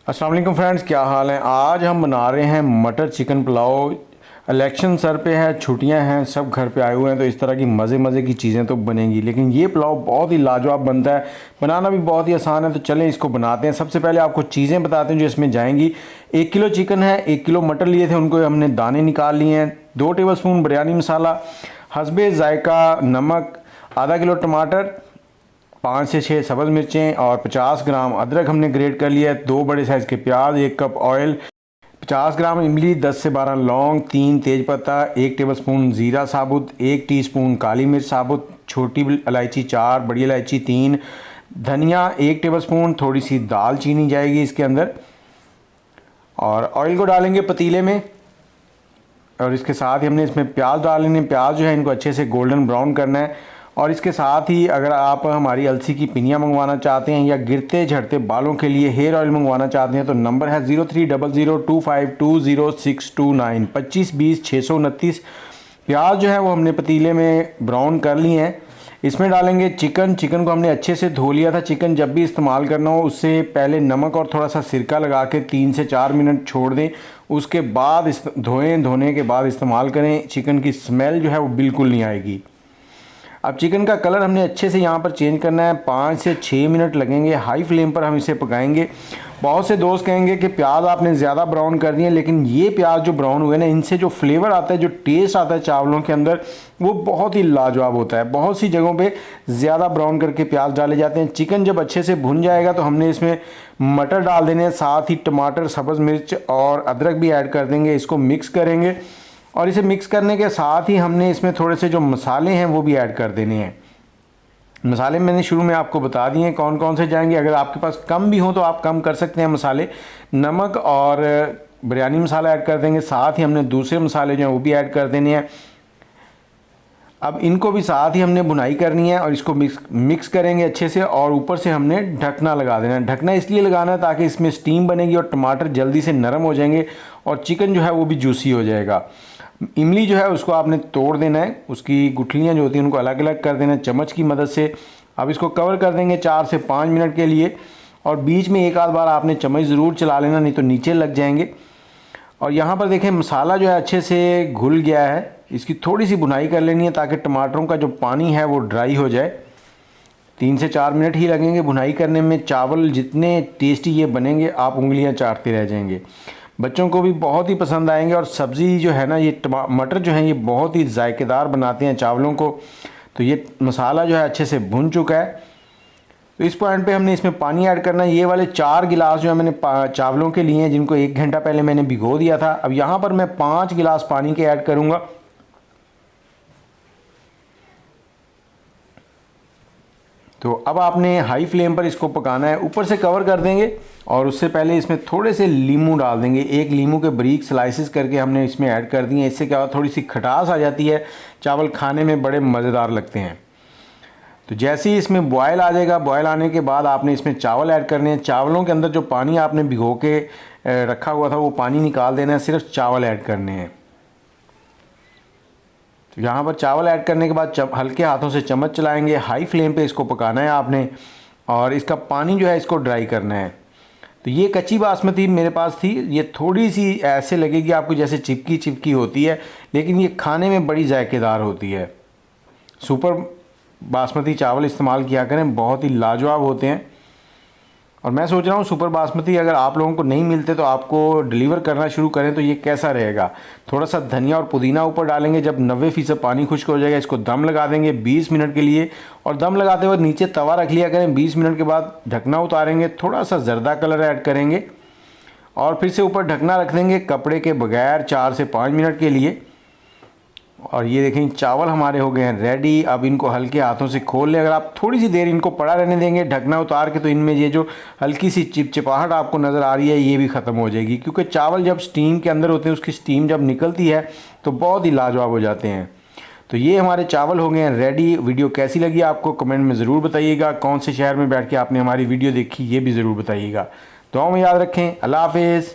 अस्सलाम वालेकुम फ्रेंड्स, क्या हाल है। आज हम बना रहे हैं मटर चिकन पुलाव। इलेक्शन सर पे है, छुट्टियां हैं, सब घर पे आए हुए हैं, तो इस तरह की मज़े की चीज़ें तो बनेंगी। लेकिन ये पुलाव बहुत ही लाजवाब बनता है, बनाना भी बहुत ही आसान है। तो चलें इसको बनाते हैं। सबसे पहले आपको चीज़ें बताते हैं जो इसमें जाएंगी। 1 किलो चिकन है, 1 किलो मटर लिए थे, उनको हमने दाने निकाल लिए हैं। 2 टेबलस्पून बिरयानी मसाला, हस्बे जायका नमक, आधा किलो टमाटर, 5 से 6 सब्ज़ मिर्चें और 50 ग्राम अदरक हमने ग्रेट कर लिया है। 2 बड़े साइज़ के प्याज, 1 कप ऑयल, 50 ग्राम इमली, 10 से 12 लौंग, 3 तेज़पत्ता, 1 टेबलस्पून ज़ीरा साबुत, 1 टीस्पून काली मिर्च साबुत, छोटी इलायची 4, बड़ी इलायची 3, धनिया 1 टेबलस्पून, थोड़ी सी दालचीनी जाएगी इसके अंदर। और ऑयल को डालेंगे पतीले में और इसके साथ ही हमने इसमें प्याज डालेंगे। प्याज जो है इनको अच्छे से गोल्डन ब्राउन करना है। और इसके साथ ही अगर आप हमारी अलसी की पिनियाँ मंगवाना चाहते हैं या गिरते झड़ते बालों के लिए हेयर ऑयल मंगवाना चाहते हैं तो नंबर है 0300252069 2520 629। प्याज जो है वो हमने पतीले में ब्राउन कर लिए हैं। इसमें डालेंगे चिकन को हमने अच्छे से धो लिया था। चिकन जब भी इस्तेमाल करना हो उससे पहले नमक और थोड़ा सा सिरका लगा के 3 से 4 मिनट छोड़ दें। उसके बाद धोने के बाद इस्तेमाल करें। चिकन की स्मेल जो है वो बिल्कुल नहीं आएगी। अब चिकन का कलर हमने अच्छे से यहाँ पर चेंज करना है। 5 से 6 मिनट लगेंगे, हाई फ्लेम पर हम इसे पकाएंगे। बहुत से दोस्त कहेंगे कि प्याज आपने ज़्यादा ब्राउन कर दिए, लेकिन ये प्याज जो ब्राउन हुए ना, इनसे जो फ्लेवर आता है, जो टेस्ट आता है चावलों के अंदर, वो बहुत ही लाजवाब होता है। बहुत सी जगहों पे ज़्यादा ब्राउन करके प्याज डाले जाते हैं। चिकन जब अच्छे से भुन जाएगा तो हमने इसमें मटर डाल देने हैं, साथ ही टमाटर, सब्ज़ मिर्च और अदरक भी ऐड कर देंगे। इसको मिक्स करेंगे और इसे मिक्स करने के साथ ही हमने इसमें थोड़े से जो मसाले हैं वो भी ऐड कर देने हैं। मसाले मैंने शुरू में आपको बता दिए हैं कौन कौन से जाएंगे। अगर आपके पास कम भी हो तो आप कम कर सकते हैं मसाले। नमक और बिरयानी मसाला ऐड कर देंगे, साथ ही हमने दूसरे मसाले जो हैं वो भी ऐड कर देने हैं। अब इनको भी साथ ही हमने भुनाई करनी है और इसको मिक्स करेंगे अच्छे से। और ऊपर से हमने ढकना लगा देना है। ढकना इसलिए लगाना है ताकि इसमें स्टीम बनेगी और टमाटर जल्दी से नरम हो जाएंगे और चिकन जो है वो भी जूसी हो जाएगा। इमली जो है उसको आपने तोड़ देना है, उसकी गुठलियाँ जो होती हैं उनको अलग अलग कर देना है चम्मच की मदद से। अब इसको कवर कर देंगे 4 से 5 मिनट के लिए और बीच में एक आध बार आपने चम्मच ज़रूर चला लेना, नहीं तो नीचे लग जाएंगे। और यहाँ पर देखें मसाला जो है अच्छे से घुल गया है। इसकी थोड़ी सी भुनाई कर लेनी है ताकि टमाटरों का जो पानी है वो ड्राई हो जाए। 3 से 4 मिनट ही लगेंगे भुनाई करने में। चावल जितने टेस्टी ये बनेंगे आप उंगलियां चाटते रह जाएंगे। बच्चों को भी बहुत ही पसंद आएंगे। और सब्ज़ी जो है ना, ये मटर जो है ये बहुत ही जायकेदार बनाते हैं चावलों को। तो ये मसाला जो है अच्छे से भुन चुका है। तो इस पॉइंट पे हमने इसमें पानी ऐड करना है। ये वाले 4 गिलास जो है मैंने चावलों के लिए हैं, जिनको 1 घंटा पहले मैंने भिगो दिया था। अब यहाँ पर मैं 5 गिलास पानी के ऐड करूँगा। तो अब आपने हाई फ्लेम पर इसको पकाना है। ऊपर से कवर कर देंगे और उससे पहले इसमें थोड़े से लीमू डाल देंगे। 1 लीमू के बारीक स्लाइसिस करके हमने इसमें ऐड कर दिए। इससे क्या होता है, थोड़ी सी खटास आ जाती है, चावल खाने में बड़े मज़ेदार लगते हैं। तो जैसे ही इसमें बॉयल आ जाएगा, बॉयल आने के बाद आपने इसमें चावल ऐड करने हैं। चावलों के अंदर जो पानी आपने भिगो के रखा हुआ था वो पानी निकाल देना है, सिर्फ चावल ऐड करने हैं। तो यहाँ पर चावल ऐड करने के बाद हल्के हाथों से चम्मच चलाएंगे। हाई फ्लेम पे इसको पकाना है आपने और इसका पानी जो है इसको ड्राई करना है। तो ये कच्ची बासमती मेरे पास थी। ये थोड़ी सी ऐसे लगेगी आपको जैसे चिपकी होती है, लेकिन ये खाने में बड़ी जायकेदार होती है। सुपर बासमती चावल इस्तेमाल किया करें, बहुत ही लाजवाब होते हैं। और मैं सोच रहा हूँ सुपर बासमती अगर आप लोगों को नहीं मिलते तो आपको डिलीवर करना शुरू करें तो ये कैसा रहेगा। थोड़ा सा धनिया और पुदीना ऊपर डालेंगे। जब 90% पानी खुश्क हो जाएगा इसको दम लगा देंगे 20 मिनट के लिए। और दम लगाते वक्त नीचे तवा रख लिया करें। 20 मिनट के बाद ढकना उतारेंगे, थोड़ा सा जर्दा कलर ऐड करेंगे और फिर से ऊपर ढकना रख देंगे कपड़े के बगैर 4 से 5 मिनट के लिए। और ये देखें चावल हमारे हो गए हैं रेडी। अब इनको हल्के हाथों से खोल लें। अगर आप थोड़ी सी देर इनको पड़ा रहने देंगे ढकना उतार के तो इनमें ये जो हल्की सी चिपचिपाहट आपको नज़र आ रही है ये भी ख़त्म हो जाएगी, क्योंकि चावल जब स्टीम के अंदर होते हैं उसकी स्टीम जब निकलती है तो बहुत ही लाजवाब हो जाते हैं। तो ये हमारे चावल हो गए हैं रेडी। वीडियो कैसी लगी आपको कमेंट में ज़रूर बताइएगा। कौन से शहर में बैठ के आपने हमारी वीडियो देखी ये भी ज़रूर बताइएगा। दुआ में याद रखें। अल्लाह हाफिज़।